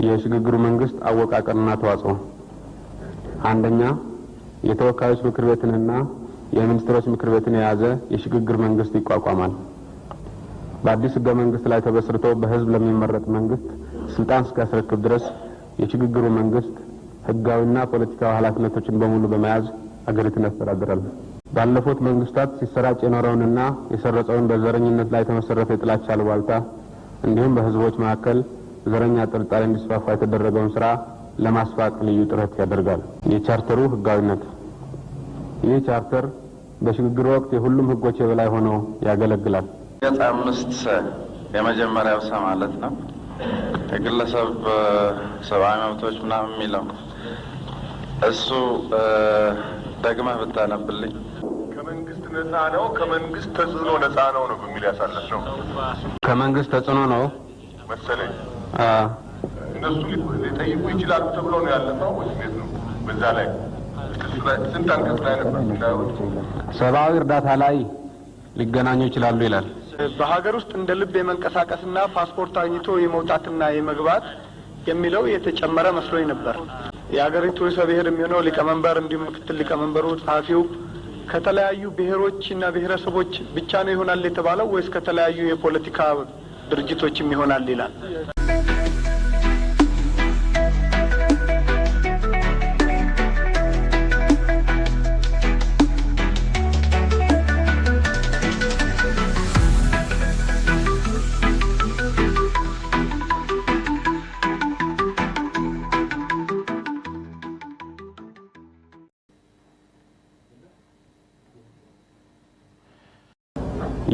የሽግግሩ መንግስት አወቃቀርና ተዋጽኦ አንደኛ የተወካዮች ምክር ቤትንና የሚኒስትሮች ምክር ቤትን የያዘ የሽግግር መንግስት ይቋቋማል። በአዲስ ህገ መንግስት ላይ ተመስርቶ በህዝብ ለሚመረጥ መንግስት ስልጣን እስኪያስረክብ ድረስ የሽግግሩ መንግስት ህጋዊና ፖለቲካዊ ኃላፊነቶችን በሙሉ በመያዝ አገሪቱን ያስተዳድራል። ባለፉት መንግስታት ሲሰራጭ የኖረውንና የሰረጸውን በዘረኝነት ላይ የተመሰረተ የጥላቻ አሉባልታ እንዲሁም በህዝቦች መካከል ዘረኛ ጥርጣሬ እንዲስፋፋ የተደረገውን ስራ ለማስፋቅ ልዩ ጥረት ያደርጋል። የቻርተሩ ህጋዊነት ይህ ቻርተር በሽግግር ወቅት የሁሉም ህጎች የበላይ ሆኖ ያገለግላል። ገጽ 5 የመጀመሪያው ሰ ማለት ነው የግለሰብ ሰብአዊ መብቶች ምናምን የሚለው እሱ ደግመህ ብታነብልኝ። ከመንግስት ነፃ ነው፣ ከመንግስት ተጽዕኖ ነፃ ነው ነው በሚል ያሳለፍነው። ከመንግስት ተጽዕኖ ነው መሰለኝ። እነሱ ሊጠይቁ ይችላሉ ተብሎ ነው ያለፈው ወይስ እንዴት ነው? በዛ ላይ ስንት አንቀጽ ላይ ነበር እንዳይወጡ ሰብአዊ እርዳታ ላይ ሊገናኙ ይችላሉ ይላል። በሀገር ውስጥ እንደ ልብ የመንቀሳቀስና ፓስፖርት አግኝቶ የመውጣትና የመግባት የሚለው የተጨመረ መስሎኝ ነበር። የሀገሪቱ ርዕሰ ብሔር የሚሆነው ሊቀመንበር እንዲሁም ምክትል ሊቀመንበሩ፣ ጸሐፊው ከተለያዩ ብሔሮችና ብሔረሰቦች ብቻ ነው ይሆናል የተባለው ወይስ ከተለያዩ የፖለቲካ ድርጅቶችም ይሆናል ይላል?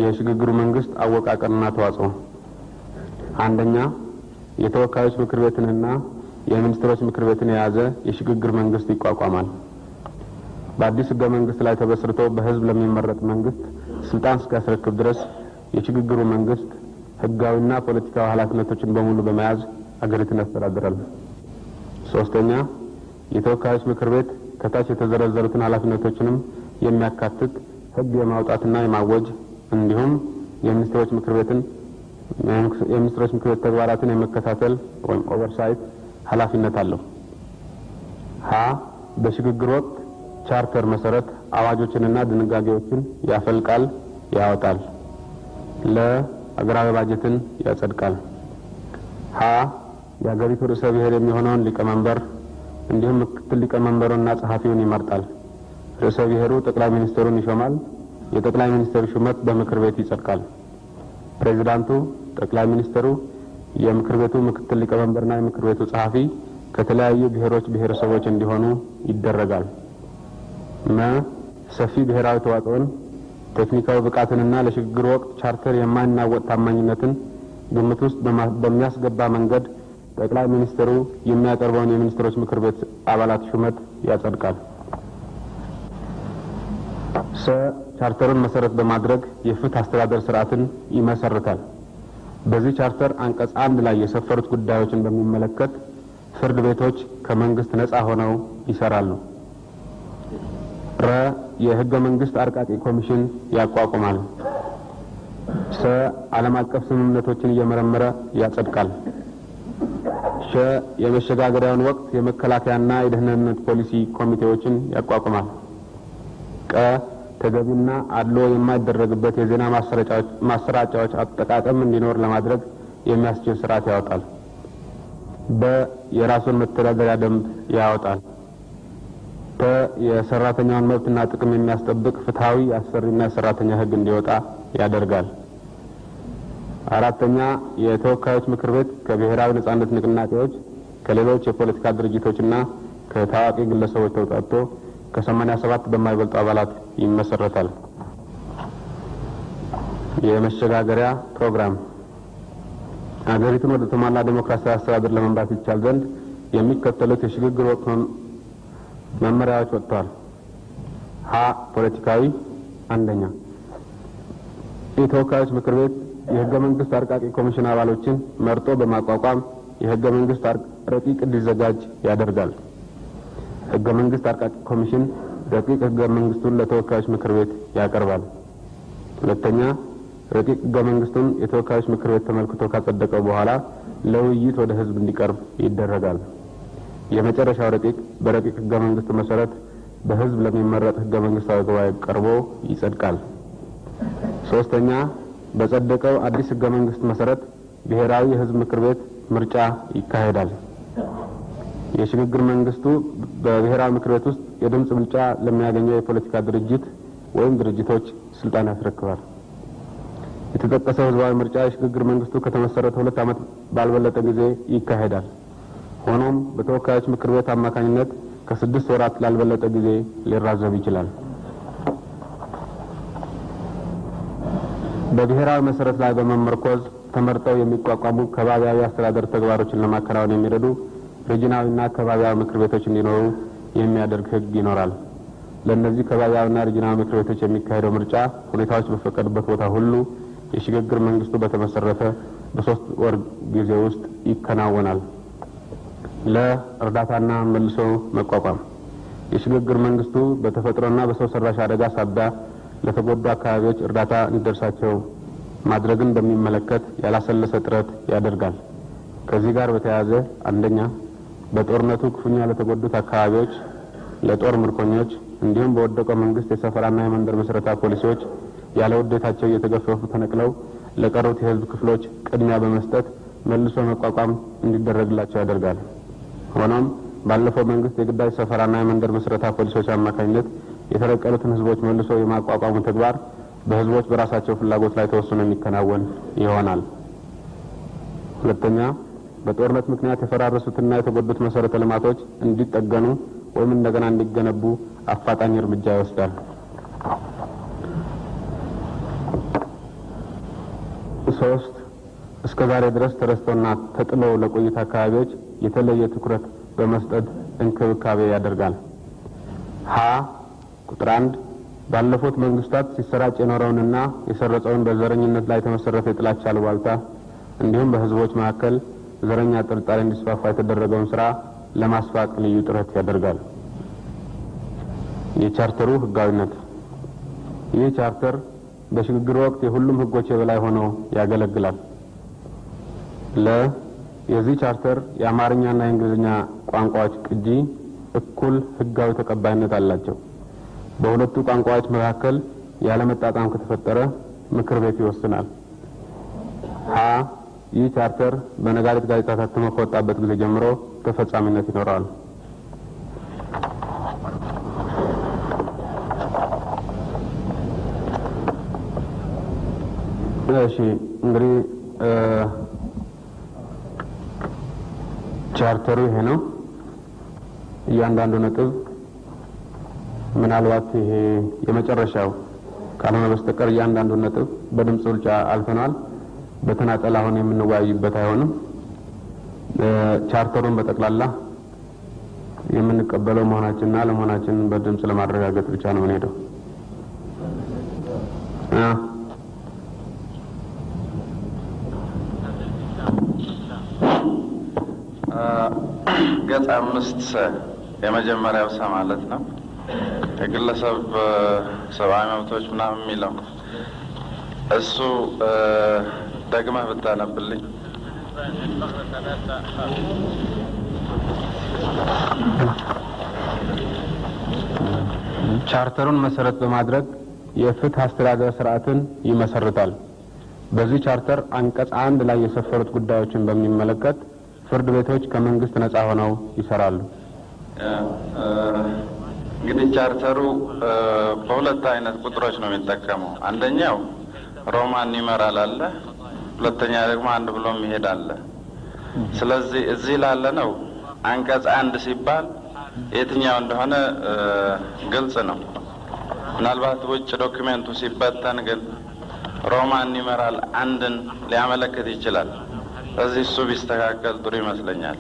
የሽግግሩ መንግስት አወቃቀርና ተዋጽኦ አንደኛ የተወካዮች ምክር ቤትንና የሚኒስትሮች ምክር ቤትን የያዘ የሽግግር መንግስት ይቋቋማል። በአዲስ ህገ መንግስት ላይ ተመስርቶ በህዝብ ለሚመረጥ መንግስት ስልጣን እስኪያስረክብ ድረስ የሽግግሩ መንግስት ህጋዊና ፖለቲካዊ ኃላፊነቶችን በሙሉ በመያዝ አገሪቱን ያስተዳድራል። ሶስተኛ የተወካዮች ምክር ቤት ከታች የተዘረዘሩትን ኃላፊነቶችንም የሚያካትት ህግ የማውጣትና የማወጅ እንዲሁም የሚኒስትሮች ምክር ቤት ተግባራትን የመከታተል ወይም ኦቨርሳይት ኃላፊነት አለው። ሀ በሽግግር ወቅት ቻርተር መሰረት አዋጆችንና ድንጋጌዎችን ያፈልቃል፣ ያወጣል። ለ አገራዊ ባጀትን ያጸድቃል። ሀ የሀገሪቱ ርዕሰ ብሔር የሚሆነውን ሊቀመንበር እንዲሁም ምክትል ሊቀመንበሩንና ጸሐፊውን ይመርጣል። ርዕሰ ብሔሩ ጠቅላይ ሚኒስትሩን ይሾማል። የጠቅላይ ሚኒስትሩ ሹመት በምክር ቤት ይጸድቃል። ፕሬዝዳንቱ፣ ጠቅላይ ሚኒስትሩ፣ የምክር ቤቱ ምክትል ሊቀመንበርና የምክር ቤቱ ጸሐፊ ከተለያዩ ብሔሮች ብሔረሰቦች እንዲሆኑ ይደረጋል። መ ሰፊ ብሔራዊ ተዋጽኦን፣ ቴክኒካዊ ብቃትንና ለሽግግር ወቅት ቻርተር የማይናወጥ ታማኝነትን ግምት ውስጥ በሚያስገባ መንገድ ጠቅላይ ሚኒስትሩ የሚያቀርበውን የሚኒስትሮች ምክር ቤት አባላት ሹመት ያጸድቃል። ሰ ቻርተርን መሰረት በማድረግ የፍትህ አስተዳደር ስርዓትን ይመሰርታል። በዚህ ቻርተር አንቀጽ 1 ላይ የሰፈሩት ጉዳዮችን በሚመለከት ፍርድ ቤቶች ከመንግስት ነፃ ሆነው ይሰራሉ። ረ የህገ መንግስት አርቃቂ ኮሚሽን ያቋቁማል። ሰ ዓለም አቀፍ ስምምነቶችን እየመረመረ ያጸድቃል። ሸ የመሸጋገሪያውን ወቅት የመከላከያና የደህንነት ፖሊሲ ኮሚቴዎችን ያቋቁማል። ቀ ተገቢና አድሎ የማይደረግበት የዜና ማሰራጫዎች አጠቃቀም እንዲኖር ለማድረግ የሚያስችል ስርዓት ያወጣል። በ የራሱን መተዳደሪያ ደንብ ያወጣል። ተ የሰራተኛውን መብትና ጥቅም የሚያስጠብቅ ፍትሃዊ አሰሪና ሰራተኛ ህግ እንዲወጣ ያደርጋል። አራተኛ የተወካዮች ምክር ቤት ከብሔራዊ ነጻነት ንቅናቄዎች፣ ከሌሎች የፖለቲካ ድርጅቶችና ከታዋቂ ግለሰቦች ተውጣጥቶ ከ87 በማይበልጡ አባላት ይመሰረታል። የመሸጋገሪያ ፕሮግራም አገሪቱን ወደ ተሟላ ዲሞክራሲያዊ አስተዳደር ለመምራት ይቻል ዘንድ የሚከተሉት የሽግግር ወቅት መመሪያዎች ወጥተዋል። ሀ ፖለቲካዊ አንደኛ የተወካዮች ምክር ቤት የህገ መንግስት አርቃቂ ኮሚሽን አባሎችን መርጦ በማቋቋም የህገ መንግስት ረቂቅ እንዲዘጋጅ ያደርጋል። ህገ መንግስት አርቃቂ ኮሚሽን ረቂቅ ህገ መንግስቱን ለተወካዮች ምክር ቤት ያቀርባል። ሁለተኛ ረቂቅ ህገ መንግስቱን የተወካዮች ምክር ቤት ተመልክቶ ካጸደቀው በኋላ ለውይይት ወደ ህዝብ እንዲቀርብ ይደረጋል። የመጨረሻው ረቂቅ በረቂቅ ህገ መንግስቱ መሰረት በህዝብ ለሚመረጥ ህገ መንግስታዊ ጉባኤ ቀርቦ ይጸድቃል። ሶስተኛ፣ በጸደቀው አዲስ ህገ መንግስት መሰረት ብሔራዊ የህዝብ ምክር ቤት ምርጫ ይካሄዳል። የሽግግር መንግስቱ በብሔራዊ ምክር ቤት ውስጥ የድምጽ ብልጫ ለሚያገኘው የፖለቲካ ድርጅት ወይም ድርጅቶች ስልጣን ያስረክባል። የተጠቀሰው ህዝባዊ ምርጫ የሽግግር መንግስቱ ከተመሰረተ 2 ዓመት ባልበለጠ ጊዜ ይካሄዳል። ሆኖም በተወካዮች ምክር ቤት አማካኝነት ከ6 ወራት ላልበለጠ ጊዜ ሊራዘም ይችላል። በብሔራዊ መሰረት ላይ በመመርኮዝ ተመርጠው የሚቋቋሙ ከባቢያዊ አስተዳደር ተግባሮችን ለማከናወን የሚረዱ ሪጂናልና ከባቢያዊ ምክር ቤቶች እንዲኖሩ የሚያደርግ ህግ ይኖራል። ለእነዚህ ከባቢያዊና ሪጂናል ምክር ቤቶች የሚካሄደው ምርጫ ሁኔታዎች በፈቀዱበት ቦታ ሁሉ የሽግግር መንግስቱ በተመሰረተ በ3 ወር ጊዜ ውስጥ ይከናወናል። ለእርዳታና መልሶ መቋቋም የሽግግር መንግስቱ በተፈጥሮና በሰው ሰራሽ አደጋ ሳቢያ ለተጎዱ አካባቢዎች እርዳታ እንዲደርሳቸው ማድረግን በሚመለከት ያላሰለሰ ጥረት ያደርጋል። ከዚህ ጋር በተያያዘ አንደኛ፣ በጦርነቱ ክፉኛ ለተጎዱት አካባቢዎች፣ ለጦር ምርኮኞች እንዲሁም በወደቀው መንግስት የሰፈራና የመንደር መሰረታዊ ፖሊሲዎች ያለ ውዴታቸው እየተገፈፉ ተነቅለው ለቀሩት የህዝብ ክፍሎች ቅድሚያ በመስጠት መልሶ መቋቋም እንዲደረግላቸው ያደርጋል። ሆኖም ባለፈው መንግስት የግዳጅ ሰፈራና የመንደር መሰረታዊ ፖሊሲዎች አማካኝነት የተረቀሉትን ህዝቦች መልሶ የማቋቋሙ ተግባር በህዝቦች በራሳቸው ፍላጎት ላይ ተወስኖ የሚከናወን ይሆናል። ሁለተኛ፣ በጦርነት ምክንያት የፈራረሱትና የተጎዱት መሰረተ ልማቶች እንዲጠገኑ ወይም እንደገና እንዲገነቡ አፋጣኝ እርምጃ ይወስዳል። ሶስት፣ እስከዛሬ ድረስ ተረስተውና ተጥለው ለቆዩት አካባቢዎች የተለየ ትኩረት በመስጠት እንክብካቤ ያደርጋል። ሀ ቁጥር 1 ባለፉት መንግስታት ሲሰራጭ የኖረውንና የሰረጸውን በዘረኝነት ላይ የተመሰረተ የጥላቻ አሉባልታ እንዲሁም በህዝቦች መካከል ዘረኛ ጥርጣሬ እንዲስፋፋ የተደረገውን ስራ ለማስፋቅ ልዩ ጥረት ያደርጋል። የቻርተሩ ህጋዊነት ይህ ቻርተር በሽግግር ወቅት የሁሉም ህጎች የበላይ ሆኖ ያገለግላል። የዚህ ቻርተር የአማርኛና የእንግሊዝኛ ቋንቋዎች ቅጂ እኩል ህጋዊ ተቀባይነት አላቸው። በሁለቱ ቋንቋዎች መካከል ያለመጣጣም ከተፈጠረ ምክር ቤት ይወስናል። ሀ ይህ ቻርተር በነጋሪት ጋዜጣ ታትሞ ከወጣበት ጊዜ ጀምሮ ተፈጻሚነት ይኖረዋል። እሺ እንግዲህ ቻርተሩ ይሄ ነው። እያንዳንዱ ነጥብ ምናልባት ይሄ የመጨረሻው ካልሆነ በስተቀር እያንዳንዱ ነጥብ በድምጽ ብልጫ አልፈናል። በተናጠል አሁን የምንወያይበት አይሆንም። ቻርተሩን በጠቅላላ የምንቀበለው መሆናችንና ለመሆናችንን በድምጽ ለማረጋገጥ ብቻ ነው የምንሄደው። ገጽ 5 የመጀመሪያው ሰ ማለት ነው። የግለሰብ ሰብአዊ መብቶች ምናምን የሚለው እሱ ደግመህ ብታነብልኝ። ቻርተሩን መሰረት በማድረግ የፍትህ አስተዳደር ስርዓትን ይመሰርታል። በዚህ ቻርተር አንቀጽ 1 ላይ የሰፈሩት ጉዳዮችን በሚመለከት ፍርድ ቤቶች ከመንግስት ነጻ ሆነው ይሰራሉ። እንግዲህ ቻርተሩ በሁለት አይነት ቁጥሮች ነው የሚጠቀመው። አንደኛው ሮማን ኒውመራል አለ፣ ሁለተኛ ደግሞ አንድ ብሎ መሄድ አለ። ስለዚህ እዚህ ላለ ነው አንቀጽ 1 ሲባል የትኛው እንደሆነ ግልጽ ነው። ምናልባት ውጭ ዶክመንቱ ሲበተን ግን ሮማን ኒውመራል 1ን ሊያመለክት ይችላል። እዚህ እሱ ቢስተካከል ጥሩ ይመስለኛል።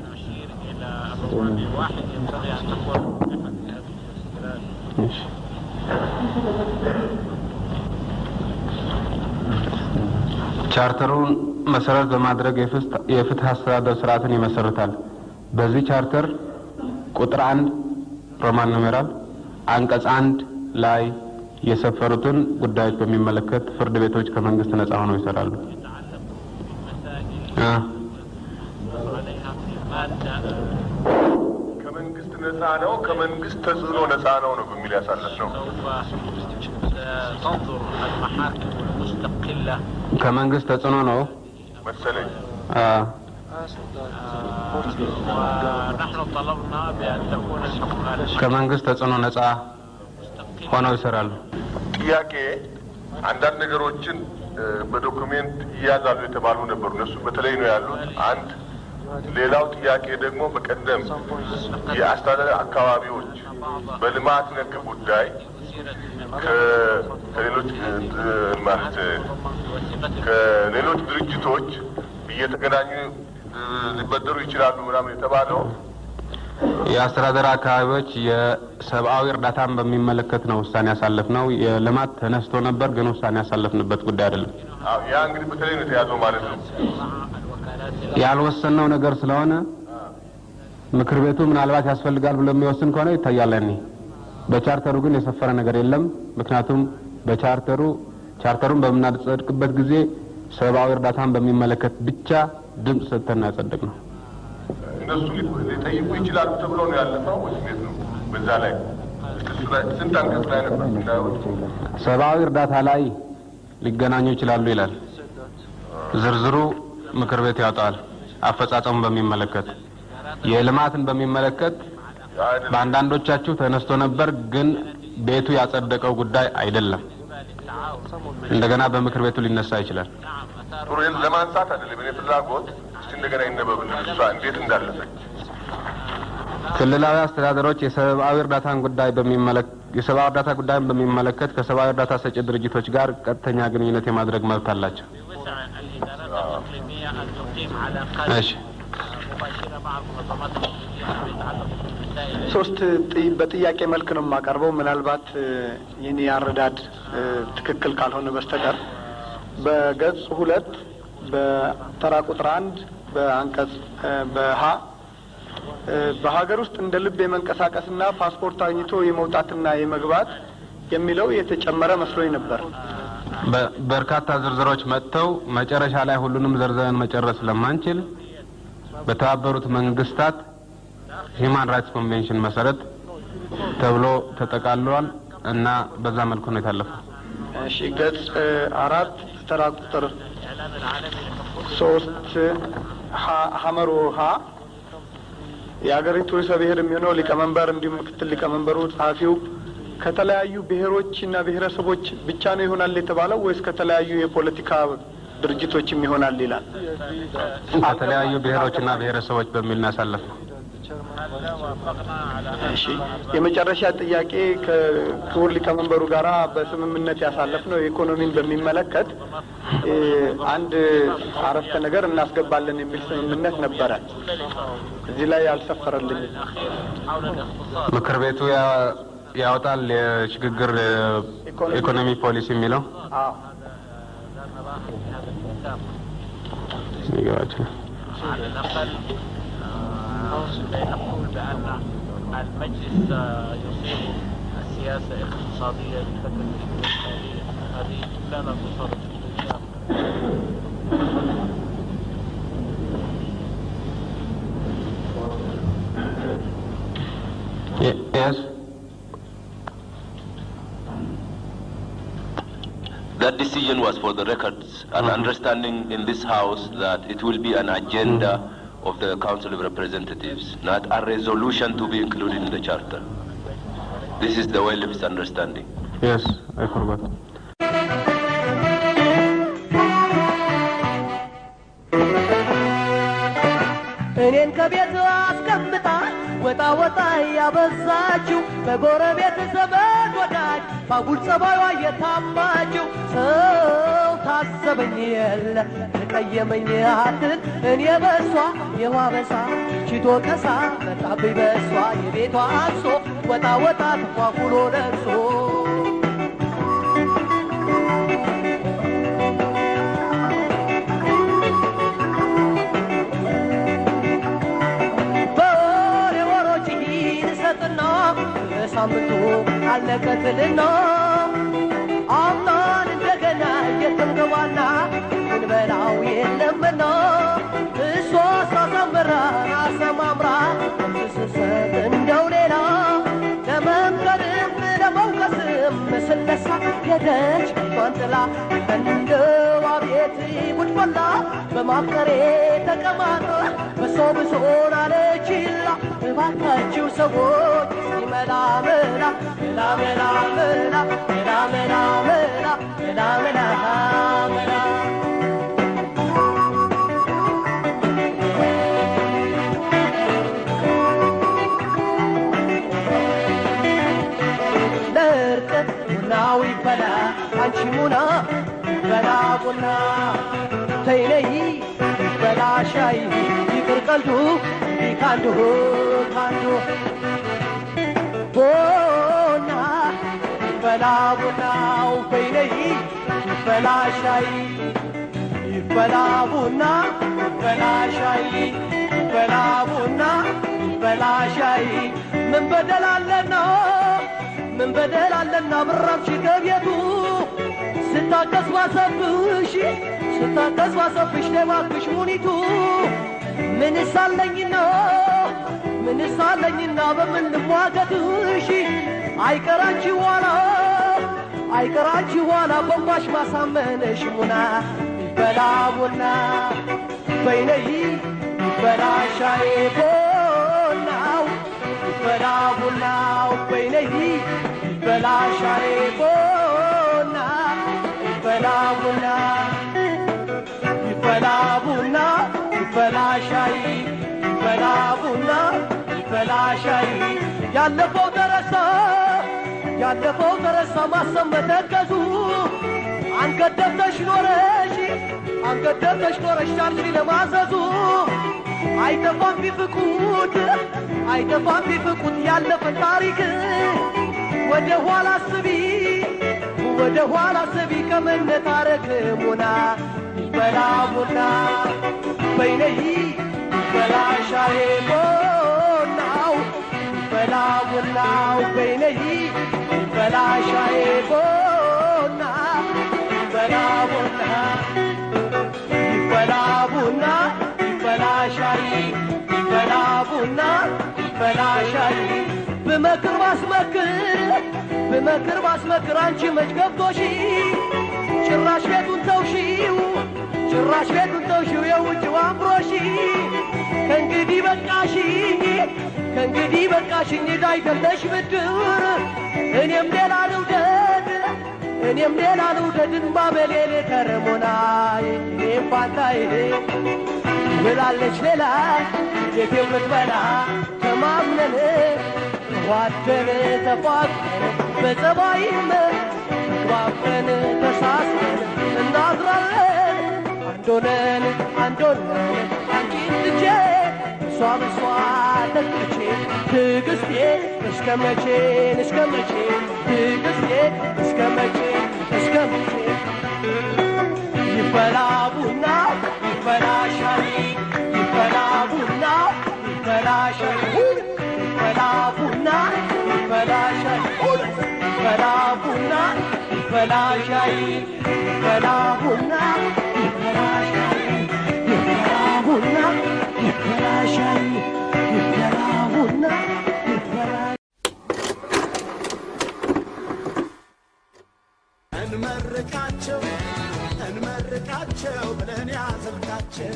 ቻርተሩን መሰረት በማድረግ የፍትህ አስተዳደር ስርዓትን ይመሰርታል። በዚህ ቻርተር ቁጥር 1 ሮማን ኑሜራል አንቀጽ 1 ላይ የሰፈሩትን ጉዳዮች በሚመለከት ፍርድ ቤቶች ከመንግስት ነፃ ሆነው ይሰራሉ። ከመንግስት ነፃ ነው ከመንግስት ተጽዕኖ ነፃ ነው በሚል ያሳለፍነው ከመንግስት ተጽዕኖ ነው መሰለኝ። ከመንግስት ተጽዕኖ ነፃ ሆነው ይሰራሉ። ጥያቄ አንዳንድ ነገሮችን በዶክሜንት ይያዛሉ የተባሉ ነበሩ። እነሱ በተለይ ነው ያሉት። አንድ ሌላው ጥያቄ ደግሞ በቀደም የአስተዳደር አካባቢዎች በልማት ነክ ጉዳይ ከሌሎች ድርጅቶች እየተገናኙ ሊበደሩ ይችላሉ ምናምን የተባለው የአስተዳደር አካባቢዎች የሰብአዊ እርዳታን በሚመለከት ነው ውሳኔ ያሳለፍነው። የልማት ተነስቶ ነበር ግን ውሳኔ ያሳለፍንበት ጉዳይ አይደለም። ያ እንግዲህ በተለይ ነው የተያዘው ማለት ነው። ያልወሰነው ነገር ስለሆነ ምክር ቤቱ ምናልባት ያስፈልጋል ብሎ የሚወስን ከሆነ ይታያል። እኔ በቻርተሩ ግን የሰፈረ ነገር የለም። ምክንያቱም ቻርተሩን በምናጸድቅበት ጊዜ ሰብአዊ እርዳታን በሚመለከት ብቻ ድምጽ ሰጥተን ያጸደቅነው። እነሱ ሊጠይቁ ይችላሉ ተብሎ ነው ያለፈው ወይስ እንዴት ነው? በዛ ላይ ስንት አንቀጽ ላይ ነበር እንዳውት ሰብአዊ እርዳታ ላይ ሊገናኙ ይችላሉ ይላል። ዝርዝሩ ምክር ቤት ያወጣል። አፈጻጸሙን በሚመለከት የልማትን በሚመለከት በአንዳንዶቻችሁ ተነስቶ ነበር ግን ቤቱ ያጸደቀው ጉዳይ አይደለም። እንደገና በምክር ቤቱ ሊነሳ ይችላል። ቱሬን ለማንሳት አይደለም እኔ ፍላጎት እስቲ እንደገና ይነበብልን እሷ እንዴት እንዳለፈች። ክልላዊ አስተዳደሮች የሰብአዊ እርዳታን ጉዳይ በሚመለከት ከሰብአዊ እርዳታ ሰጪ ድርጅቶች ጋር ቀጥተኛ ግንኙነት የማድረግ መብት አላቸው። እሺ ሶስት በጥያቄ መልክ ነው የማቀርበው። ምናልባት የኔ አረዳድ ትክክል ካልሆነ በስተቀር በገጽ 2 በተራ ቁጥር 1 በአንቀጽ በሀ በሀገር ውስጥ እንደ ልብ የመንቀሳቀስና ፓስፖርት አግኝቶ የመውጣትና የመግባት የሚለው የተጨመረ መስሎኝ ነበር። በርካታ ዝርዝሮች መጥተው መጨረሻ ላይ ሁሉንም ዘርዘን መጨረስ ለማንችል በተባበሩት መንግስታት ሂማን ራይትስ ኮንቬንሽን መሰረት ተብሎ ተጠቃልሏል እና በዛ መልኩ ነው የታለፈው። እሺ ገጽ 4 ተራ ቁጥር 3 ሀመሮሃ የሀገሪቱ ርዕሰ ብሔር የሚሆነው ሊቀመንበር እንዲሁም ምክትል ሊቀመንበሩ ጸሐፊው ከተለያዩ ብሔሮችና ብሔረሰቦች ብቻ ነው ይሆናል የተባለው ወይስ ከተለያዩ የፖለቲካ ድርጅቶችም ይሆናል ይላል? ከተለያዩ ብሔሮችና ብሔረሰቦች በሚል ነው ያሳለፈው። እሺ የመጨረሻ ጥያቄ ከክቡር ሊቀመንበሩ ጋራ በስምምነት ያሳለፍነው ኢኮኖሚን በሚመለከት አንድ አረፍተ ነገር እናስገባለን የሚል ስምምነት ነበረ። እዚህ ላይ ያልሰፈረልኝ ምክር ቤቱ ያወጣል የሽግግር ኢኮኖሚ ፖሊሲ የሚለው ይገባችሁ። نقول بأن المجلس يصيغ السياسة الاقتصادية لفترة الحالية هذه لا نتصرف فيها. Yes. That decision was for the records, an understanding in this house that it will be an agenda of the Council of Representatives, not a resolution to be included in the Charter. This is the way of its understanding. Yes, I forgot. እኔን ከቤት አስቀምጣ ወጣ ያበዛችው በጎረቤት ዘመድ ወዳጅ ባጉል ጸባይዋ የታማችው ሰው ታዘበኝ የለ ተቀየመኝ አትል እኔ በሷ የዋበሳ ችቶ ቀሳ መጣብኝ በሷ የቤቷ አንሶ ወጣ ተኳኩሎ ለብሶ ሳምንቱ አለቀትልና ሌላው የለምና እሷ ሳሳምራ አሰማምራ ስሰጥ እንደው ሌላ ለመምከርም ለመውቀስም ስነሳ ሄደች ቷንጥላ እንደው አቤት ጉድፈላ በማፍቀሬ ተቀማጠ በሰው ብሶን አለችላ እባካችሁ ሰዎች መላ መላ መላ መላ መላ መላ መላ መላ መላ መላ መላ ለእርቅ ቡናው ይፈላ አንቺ ሙና ይፈላ ቡና ተይነይ ይፈላ ሻይ ይቅር ቀልዱ ካንዱ ካንዱ ቡና ይፈላ ቡናው ተይነይ ይፈላ ሻይ ይፈላ ቡና ይፈላ ሻይ ይፈላ ቡና ይፈላ ሻይ ምን በደላለና ምን በደላለና ብራምሽ ከቤቱ ስታቀስ ባሰብሽ ለባክሽ ሙኒቱ ምንስ አለኝና በምን ልሟገትሽ አይቀራንቺ ኋላ በንባሽ ማሳመነሽ ሙና ይበላ ቡና በይነይ ይበላ ሻይ ቡናው ይበላ ቡናው በይነይ ይበላ ሻይ ቡና ይበላ ቡና ይበላ ቡና ይበላ ሻይ ይበላ ቡና ይበላ ሻይ ያለፈው ተረሳ ማሰብ መተከዙ አንገደብተሽ ኖረሽ ቻልሽ ለማዘዙ አይጠፋም ቢፍቁት ያለፈን ታሪክ ወደ ኋላ አስቢ ከመነታረክ ሙና ይበላ ቡና በይነይ ይበላ ሻይ ቡናው ይበላ ቡናው በይነይ ይበላ ሻይ ቡና ይበላ ቡና ይበላ ቡና ይበላ ሻይ ይበላ ቡና ይበላ ሻይ ብመክር ባስመክር አንቺ መች ገብቶሽ ጭራሽ ቤቱን ተውሺው የውጭው አምሮሽ ከእንግዲህ በቃሽኝ ዳይደለሽ ብድር እኔም ሌላ ልውደድ እንባ በሌሌ ከረሞናይ እኔም ፋንታዬ ብላለች ሌላ ሴት የምትበላ ተማምነን ተዋደን ተፋቅረን በጸባይም ተግባብተን ተሳስረን እናድራለን አንድ ሆነን አንቺን ትቼ እሷ ተክቼ ትዕግስቴ እስከ መቼ ትዕግስቴ እስከ መቼ ይበላ ቡና ይበላ ሻይ ይበላ ቡና ይበላ ሻይ ይበላ ቡና ይበላ ሻይ ይበላ ቡና ይበላ ሻይ ይበላ ቡና ይበላ ሻይ ይበላ ቡና ይበላ ሻይ ይበላ ቡና ይበላ እንመርቃቸው ብለን ያዘልቃቸው